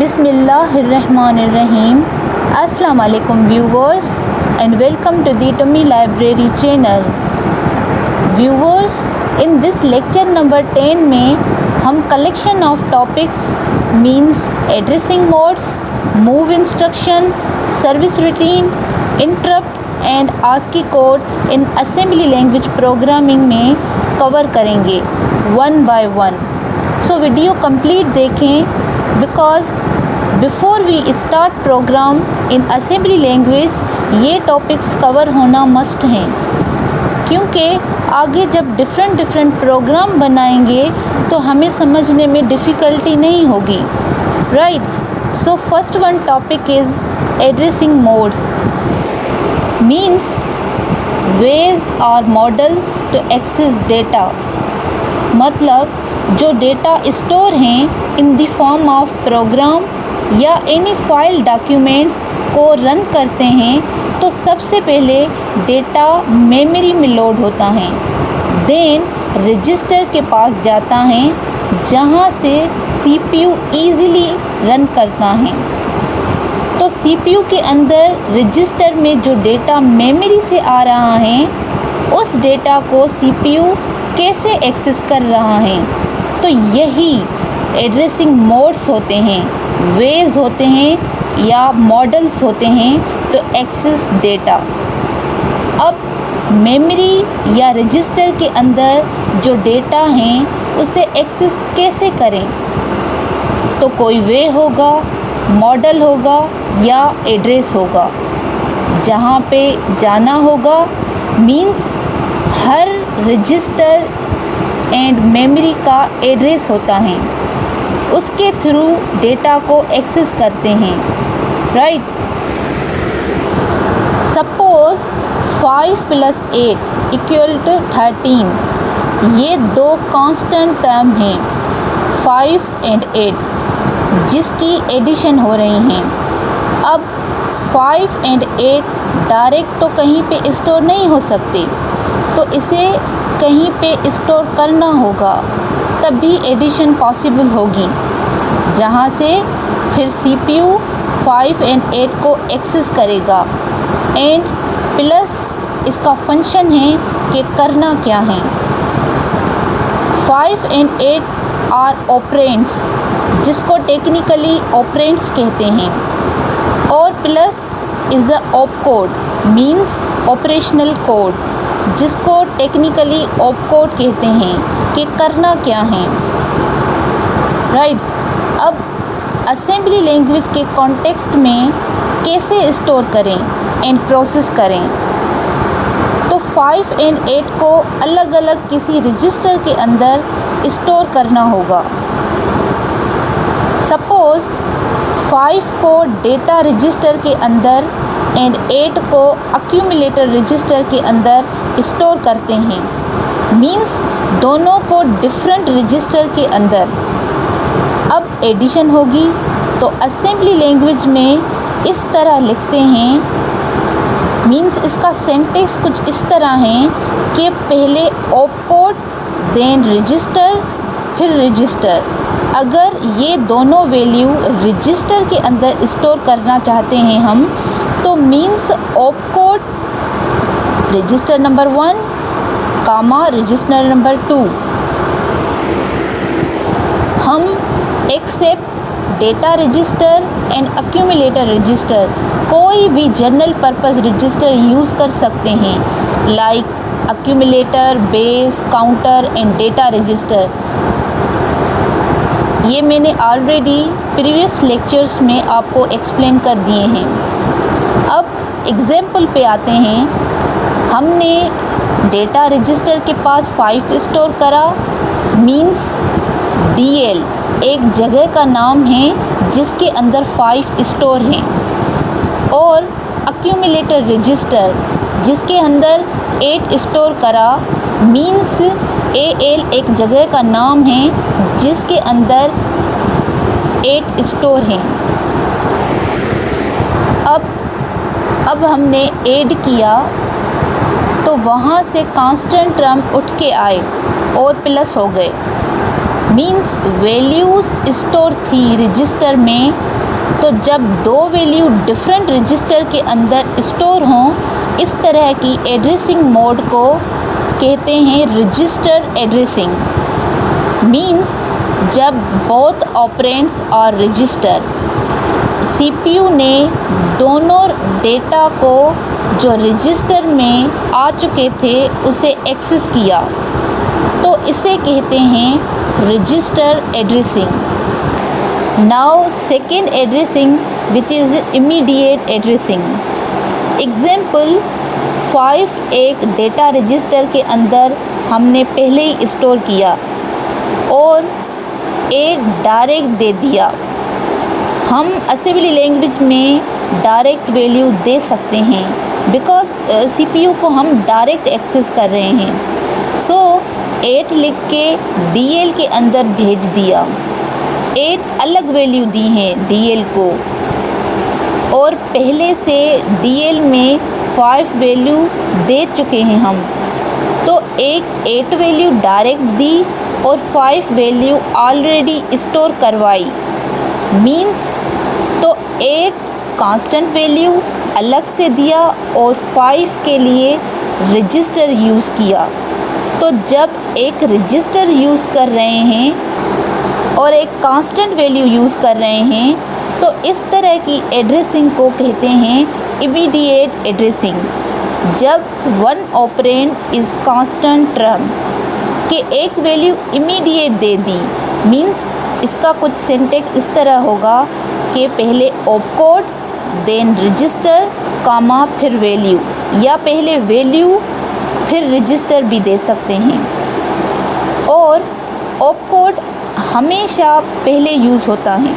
Bismillahirrahmanirrahim. Assalamu alaikum viewers and welcome to the Tommy Library channel. Viewers, in this lecture number 10 में हम collection of topics means addressing modes, move instruction, service routine, interrupt and ASCII code in assembly language programming में cover करेंगे one by one. So video complete देखें because before we start program in assembly language ये topics cover होना must हैं, क्योंकि आगे जब different programme बनाएंगे तो हमें समझने में डिफ़िकल्टी नहीं होगी, right. So first one topic is addressing modes means ways और मॉडल्स टू एक्सेस डेटा. मतलब जो डेटा स्टोर हैं in the form of program या एनी फाइल डॉक्यूमेंट्स को रन करते हैं तो सबसे पहले डेटा मेमोरी में लोड होता है, देन रजिस्टर के पास जाता है जहां से सीपीयू इजीली रन करता है. तो सीपीयू के अंदर रजिस्टर में जो डेटा मेमोरी से आ रहा है उस डेटा को सीपीयू कैसे एक्सेस कर रहा है, तो यही एड्रेसिंग मोड्स होते हैं, वेज होते हैं या मॉडल्स होते हैं टू एक्सेस डेटा. अब मेमोरी या रजिस्टर के अंदर जो डेटा हैं उसे एक्सेस कैसे करें, तो कोई वे होगा, मॉडल होगा या एड्रेस होगा. जहाँ पे जाना होगा means her register and memory का एड्रेस होता है, उसके थ्रू डेटा को एक्सेस करते हैं, राइट. सपोज़ 5 + 8 = 13. ये दो कांस्टेंट टर्म हैं 5 और 8 जिसकी एडिशन हो रही हैं. अब 5 और 8 डायरेक्ट तो कहीं पे स्टोर नहीं हो सकते, तो इसे कहीं पे स्टोर करना होगा, तभी एडिशन पॉसिबल होगी, जहाँ से फिर सीपीयू 5 और 8 को एक्सेस करेगा. एंड प्लस इसका फंक्शन है कि करना क्या है. 5 और 8 आर ऑपरेंड्स जिसको टेक्निकली ऑपरेंड्स कहते हैं, और plus is the opcode means operational code जिसको टेक्निकली ऑपकोड कहते हैं कि करना क्या है, राइट. अब असेंबली लैंग्वेज के कॉन्टेक्स्ट में कैसे स्टोर करें एंड प्रोसेस करें, तो 5 और 8 को अलग अलग किसी रजिस्टर के अंदर स्टोर करना होगा. सपोज़ 5 को डेटा रजिस्टर के अंदर एंड 8 को अक्यूमुलेटर रजिस्टर के अंदर स्टोर करते हैं, मीन्स दोनों को डिफरेंट रजिस्टर के अंदर. अब एडिशन होगी तो असेंबली लैंग्वेज में इस तरह लिखते हैं, मीन्स इसका सेंटेक्स कुछ इस तरह है कि पहले ऑपकोड देन रजिस्टर फिर रजिस्टर. अगर ये दोनों वैल्यू रजिस्टर के अंदर स्टोर करना चाहते हैं हम, तो means opcode register number 1 comma register number 2. हम except data register and accumulator register कोई भी जनरल पर्पस रजिस्टर यूज़ कर सकते हैं, like accumulator, base, counter and data register. ये मैंने ऑलरेडी प्रीवियस लेक्चर्स में आपको एक्सप्लेन कर दिए हैं. अब एग्जाम्पल पे आते हैं. हमने डेटा रजिस्टर के पास 5 स्टोर करा, मीन्स DL एक जगह का नाम है जिसके अंदर 5 स्टोर हैं, और अक्यूमुलेटर रजिस्टर जिसके अंदर 8 स्टोर करा, मीन्स AL एक जगह का नाम है जिसके अंदर 8 स्टोर हैं. अब हमने ऐड किया तो वहाँ से कांस्टेंट टर्म उठ के आए और प्लस हो गए, मीन्स वैल्यूज़ स्टोर थी रजिस्टर में तो जब दो वैल्यू डिफरेंट रजिस्टर के अंदर स्टोर हों, इस तरह की एड्रेसिंग मोड को कहते हैं रजिस्टर एड्रेसिंग। मीन्स जब बोथ ऑपरेंड्स और रजिस्टर, सीपीयू ने दोनों डेटा को जो रजिस्टर में आ चुके थे उसे एक्सेस किया, तो इसे कहते हैं register addressing. Now second addressing which is immediate addressing. Example 5 एक डेटा रजिस्टर के अंदर हमने पहले ही स्टोर किया और 8 डायरेक्ट दे दिया। हम असेंबली लैंग्वेज में डायरेक्ट वैल्यू दे सकते हैं बिकॉज सीपीयू को हम डायरेक्ट एक्सेस कर रहे हैं। सो 8 लिख के डीएल के अंदर भेज दिया। 8 अलग वैल्यू दी हैं डीएल को और पहले से डीएल में 5 वैल्यू दे चुके हैं हम, तो एक 8 वैल्यू डायरेक्ट दी और 5 वैल्यू ऑलरेडी स्टोर करवाई। मीन्स तो 8 कांस्टेंट वैल्यू अलग से दिया और 5 के लिए रजिस्टर यूज़ किया। तो जब एक रजिस्टर यूज़ कर रहे हैं और एक कांस्टेंट वैल्यू यूज़ कर रहे हैं, तो इस तरह की एड्रेसिंग को कहते हैं इमीडिएट एड्रेसिंग। जब one operand is constant term कि एक वैल्यू इमीडिएट दे दी, मीन्स इसका कुछ सिंटेक्स इस तरह होगा कि पहले ऑपकोड देन रजिस्टर कामा फिर वैल्यू, या पहले वैल्यू फिर रजिस्टर भी दे सकते हैं। और ऑपकोड हमेशा पहले यूज़ होता है,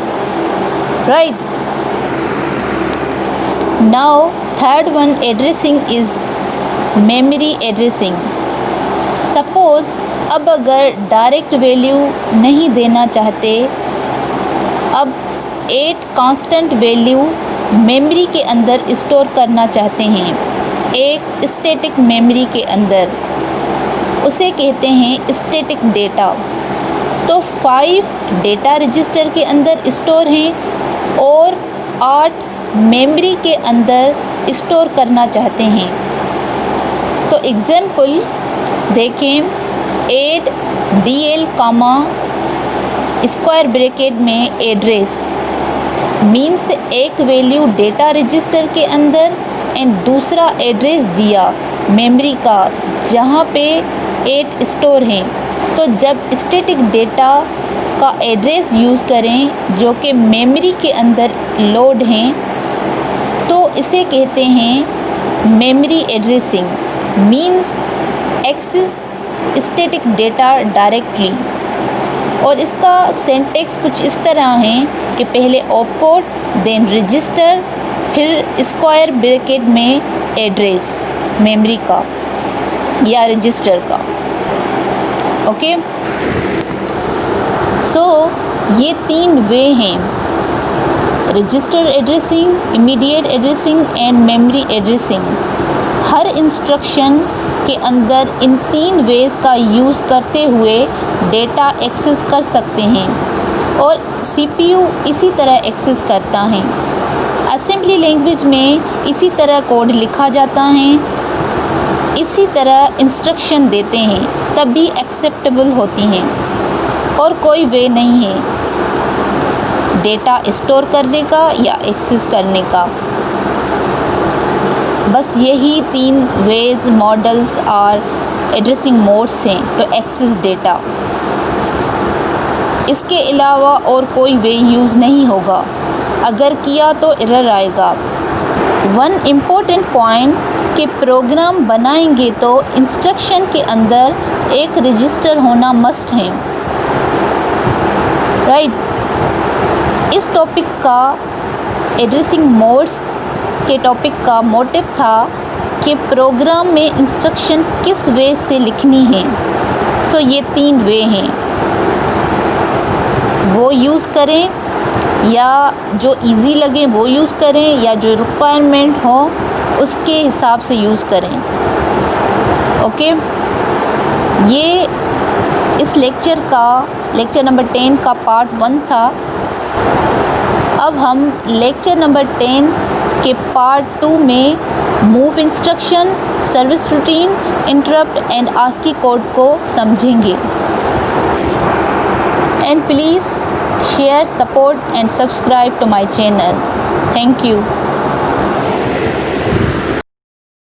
right. Now third one addressing is memory addressing. Suppose अब अगर डायरेक्ट वैल्यू नहीं देना चाहते, अब 8 कांस्टेंट वैल्यू मेमोरी के अंदर स्टोर करना चाहते हैं, एक स्टैटिक मेमोरी के अंदर, उसे कहते हैं स्टैटिक डेटा। तो 5 डेटा रजिस्टर के अंदर स्टोर हैं और 8 मेमोरी के अंदर स्टोर करना चाहते हैं। तो एग्जाम्पल देखें, 8 DL कामा स्क्वायर ब्रैकेट में एड्रेस, मीन्स एक वैल्यू डेटा रजिस्टर के अंदर एंड दूसरा एड्रेस दिया मेमोरी का जहाँ पे 8 स्टोर हैं। तो जब स्टैटिक डेटा का एड्रेस यूज़ करें जो कि मेमोरी के अंदर लोड हैं, तो इसे कहते हैं memory addressing. Means access static data directly. और इसका सिंटेक्स कुछ इस तरह है कि पहले ऑपकोड देन रजिस्टर फिर स्क्वायर ब्रैकेट में एड्रेस मेमोरी का या रजिस्टर का। ओके, सो ये 3 वे हैं, register addressing, immediate addressing and memory addressing. Her instruction के अंदर इन 3 वेज का यूज़ करते हुए डेटा एक्सेस कर सकते हैं और सीपीयू इसी तरह एक्सेस करता है। असेंबली लैंग्वेज में इसी तरह कोड लिखा जाता है, इसी तरह इंस्ट्रक्शन देते हैं, तब भी एक्सेप्टेबल होती हैं और कोई वे नहीं है डेटा स्टोर करने का या एक्सेस करने का। बस यही 3 वेज, मॉडल्स और एड्रेसिंग मोड्स हैं टू एक्सेस डेटा। इसके अलावा और कोई वे यूज़ नहीं होगा, अगर किया तो एरर आएगा। वन इम्पोर्टेंट पॉइंट कि प्रोग्राम बनाएंगे तो इंस्ट्रक्शन के अंदर एक रजिस्टर होना मस्ट है, राइट। इस टॉपिक का एड्रेसिंग मोड्स के टॉपिक का मोटिव था कि प्रोग्राम में इंस्ट्रक्शन किस वे से लिखनी है। सो ये 3 वे हैं, वो यूज़ करें या जो इजी लगे वो यूज़ करें या जो रिक्वायरमेंट हो उसके हिसाब से यूज़ करें। ओके, ये इस लेक्चर नंबर 10 का पार्ट 1 था। अब हम लेक्चर नंबर 10 के पार्ट 2 में move instruction, service routine, interrupt and ASCII code को समझेंगे। And please share, support and subscribe to my channel. Thank you.